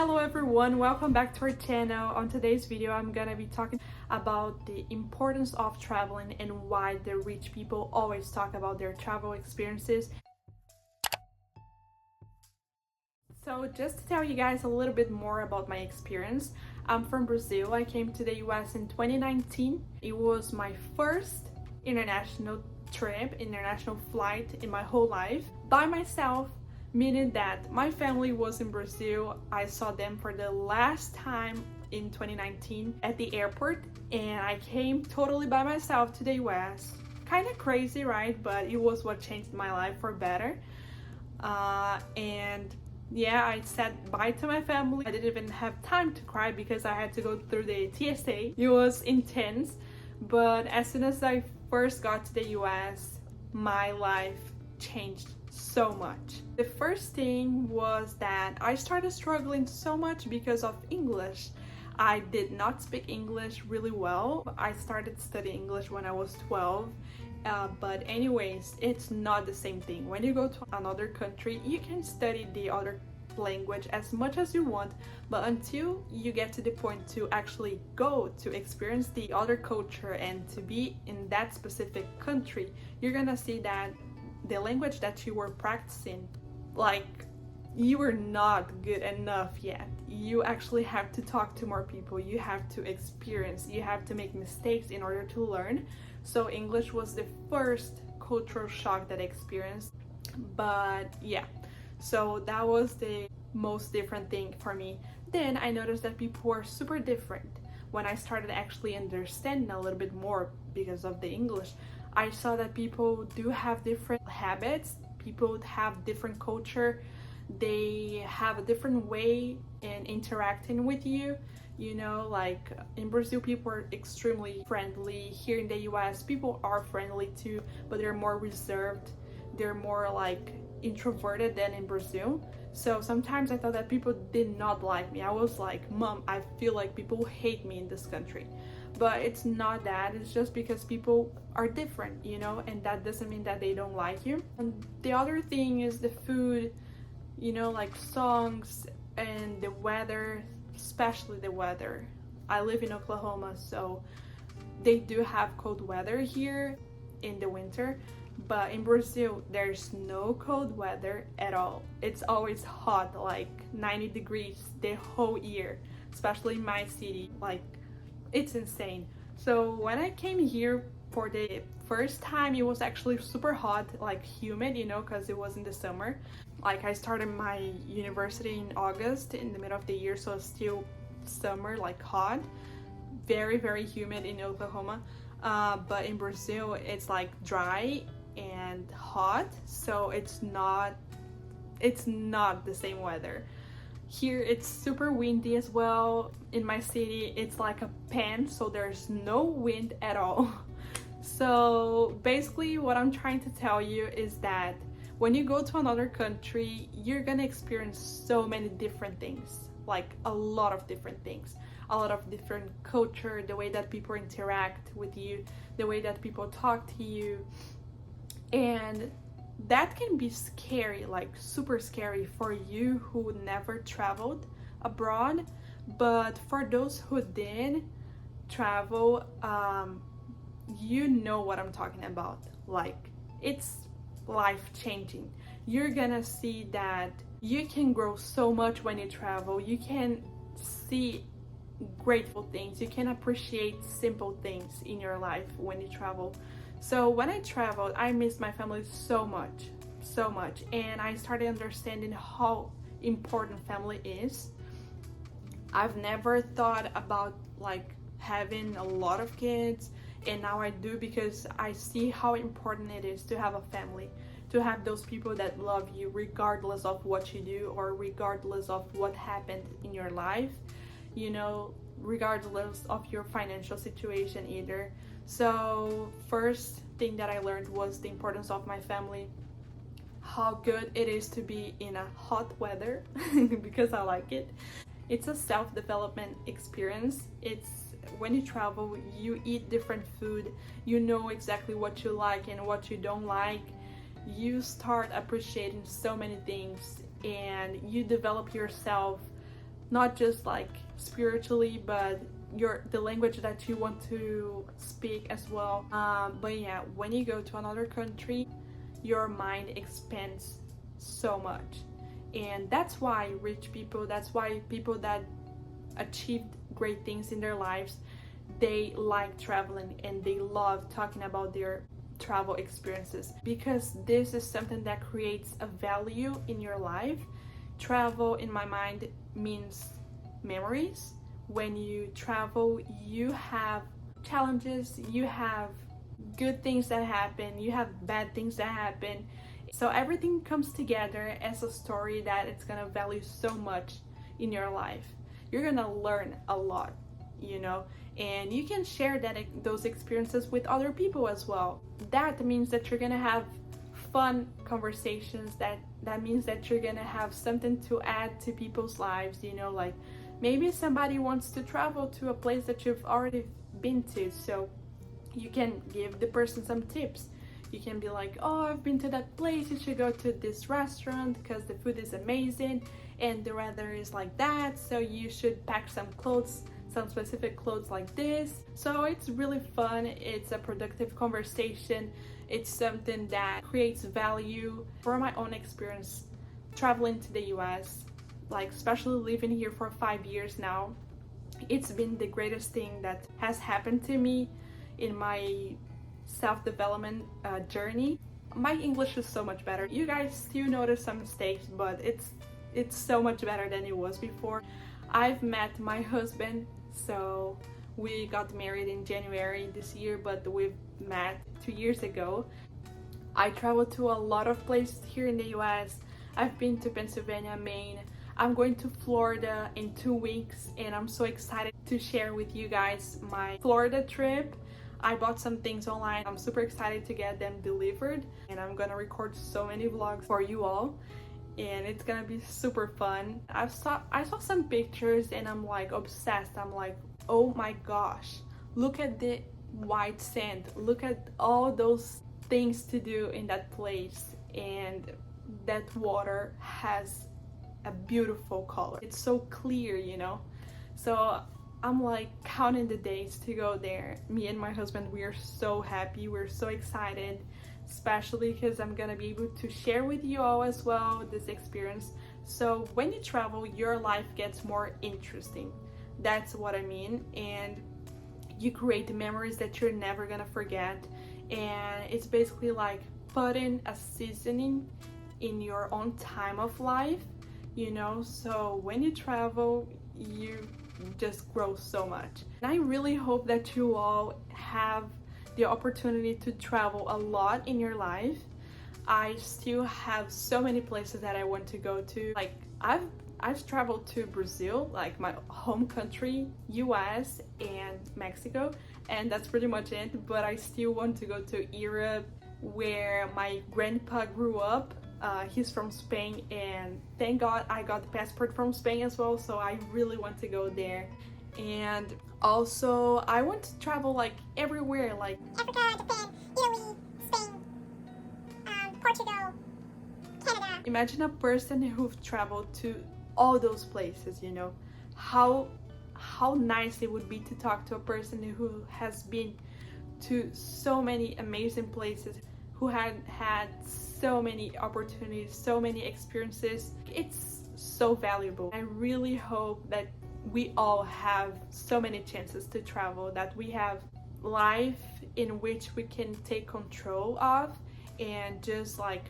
Hello everyone, welcome back to our channel. On today's video, I'm gonna be talking about the importance of traveling and why the rich people always talk about their travel experiences. So just to tell you guys a little bit more about my experience, I'm from Brazil. I came to the US in 2019. It was my first international trip, international flight in my whole life by myself, meaning that my family was in Brazil. I saw them for the last time in 2019 at the airport, and I came totally by myself to the US. Kind of crazy, right? But it was what changed my life for better. And yeah, I said bye to my family. I didn't even have time to cry because I had to go through the TSA. It was intense, but as soon as I first got to the US, my life changed so much. The first thing was that I started struggling so much because of English. I did not speak English really well. I started studying English when I was 12. But anyways, it's not the same thing. When you go to another country, you can study the other language as much as you want, but until you get to the point to actually go to experience the other culture and to be in that specific country, you're gonna see that the language that you were practicing, like, you were not good enough yet. You actually have to talk to more people, you have to experience, you have to make mistakes in order to learn. So English was the first cultural shock that I experienced. But yeah, so that was the most different thing for me. Then I noticed that people were super different. When I started actually understanding a little bit more because of the English, I saw that people do have different habits, people have different culture, they have a different way in interacting with you. You know, like in Brazil, people are extremely friendly. Here in the US, people are friendly too, but they're more reserved. They're more like introverted than in Brazil. So sometimes I thought that people did not like me. I was like, Mom, I feel like people hate me in this country. But it's not that. It's just because people are different, you know, and that doesn't mean that they don't like you. And the other thing is the food, you know, like songs and the weather, especially the weather. I live in Oklahoma, so they do have cold weather here in the winter, but in Brazil there's no cold weather at all. It's always hot, like 90 degrees the whole year, especially in my city. Like, it's insane. So when I came here for the first time, it was actually super hot, like humid, you know, because it was in the summer. Like, I started my university in August, in the middle of the year, so it's still summer, like hot, very humid in Oklahoma. But in Brazil it's like dry and hot, so it's not the same weather. Here it's super windy as well. In my city it's like a pan, so there's no wind at all. So basically what I'm trying to tell you is that when you go to another country, you're gonna experience so many different things, like a lot of different things, a lot of different culture, the way that people interact with you, the way that people talk to you. And that can be scary, like super scary for you who never traveled abroad. But for those who did travel, you know what I'm talking about. Like, it's life-changing. You're gonna see that you can grow so much when you travel. You can see grateful things, you can appreciate simple things in your life when you travel. So when I traveled, I missed my family so much, and I started understanding how important family is. I've never thought about like having a lot of kids, and now I do, because I see how important it is to have a family, to have those people that love you regardless of what you do or regardless of what happened in your life, you know, regardless of your financial situation either. So first thing that I learned was the importance of my family, how good it is to be in a hot weather because I like it. It's a self-development experience. It's when you travel, you eat different food, you know exactly what you like and what you don't like. You start appreciating so many things, and you develop yourself not just like spiritually, but the language that you want to speak as well. But yeah, when you go to another country, your mind expands so much. And that's why rich people, that's why people that achieved great things in their lives, they like traveling and they love talking about their travel experiences, because this is something that creates a value in your life. Travel, in my mind, means memories. When you travel, you have challenges, you have good things that happen, you have bad things that happen. So everything comes together as a story that it's gonna value so much in your life. You're gonna learn a lot, you know, and you can share those experiences with other people as well. That means that you're gonna have fun conversations. That means that you're gonna have something to add to people's lives, you know, like maybe somebody wants to travel to a place that you've already been to, so you can give the person some tips. You can be like, oh, I've been to that place, you should go to this restaurant because the food is amazing and the weather is like that, so you should pack some clothes, some specific clothes like this. So it's really fun, it's a productive conversation, it's something that creates value. For my own experience traveling to the US, like especially living here for 5 years now, it's been the greatest thing that has happened to me in my self-development journey. My English is so much better. You guys still notice some mistakes, but it's so much better than it was before. I've met my husband, so we got married in January this year, but we've met 2 years ago. I traveled to a lot of places here in the US. I've been to Pennsylvania, Maine. I'm going to Florida in 2 weeks, and I'm so excited to share with you guys my Florida trip. I bought some things online. I'm super excited to get them delivered, and I'm gonna record so many vlogs for you all, and it's gonna be super fun. I saw some pictures and I'm like obsessed. I'm like, oh my gosh, look at the white sand, look at all those things to do in that place, and that water has a beautiful color. It's so clear, you know. So I'm like counting the days to go there. Me and my husband, we are so happy, we're so excited, especially because I'm gonna be able to share with you all as well this experience. So when you travel, your life gets more interesting. That's what I mean. And you create memories that you're never gonna forget. And it's basically like putting a seasoning in your own time of life, you know. So when you travel, you just grow so much. And I really hope that you all have the opportunity to travel a lot in your life. I still have so many places that I want to go to. Like I've traveled to Brazil, like my home country, US and Mexico, and that's pretty much it. But I still want to go to Europe, where my grandpa grew up. He's from Spain, and thank God I got the passport from Spain as well, so I really want to go there. And also I want to travel like everywhere, like Africa, Japan, Italy, Spain, Portugal, Canada. Imagine a person who've traveled to all those places, you know. How nice it would be to talk to a person who has been to so many amazing places, who had so many opportunities, so many experiences. It's so valuable. I really hope that we all have so many chances to travel, that we have life in which we can take control of and just like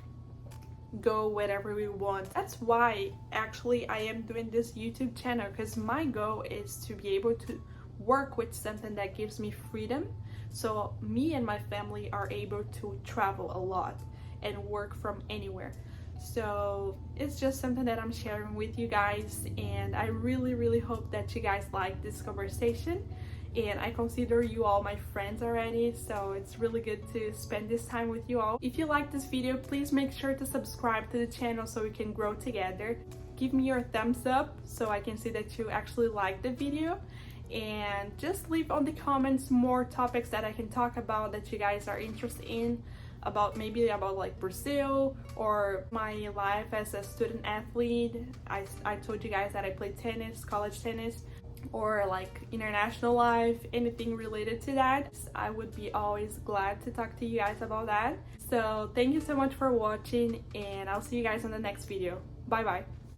go wherever we want. That's why actually I am doing this YouTube channel, because my goal is to be able to work with something that gives me freedom, so me and my family are able to travel a lot and work from anywhere. So it's just something that I'm sharing with you guys, and I really hope that you guys like this conversation. And I consider you all my friends already, so it's really good to spend this time with you all. If you like this video, please make sure to subscribe to the channel so we can grow together. Give me your thumbs up so I can see that you actually like the video, and just leave on the comments more topics that I can talk about that you guys are interested in. about maybe about like Brazil or my life as a student athlete. I told you guys that I played tennis, college tennis, or like international life, anything related to that. I would be always glad to talk to you guys about that. So thank you so much for watching, and I'll see you guys in the next video. Bye bye.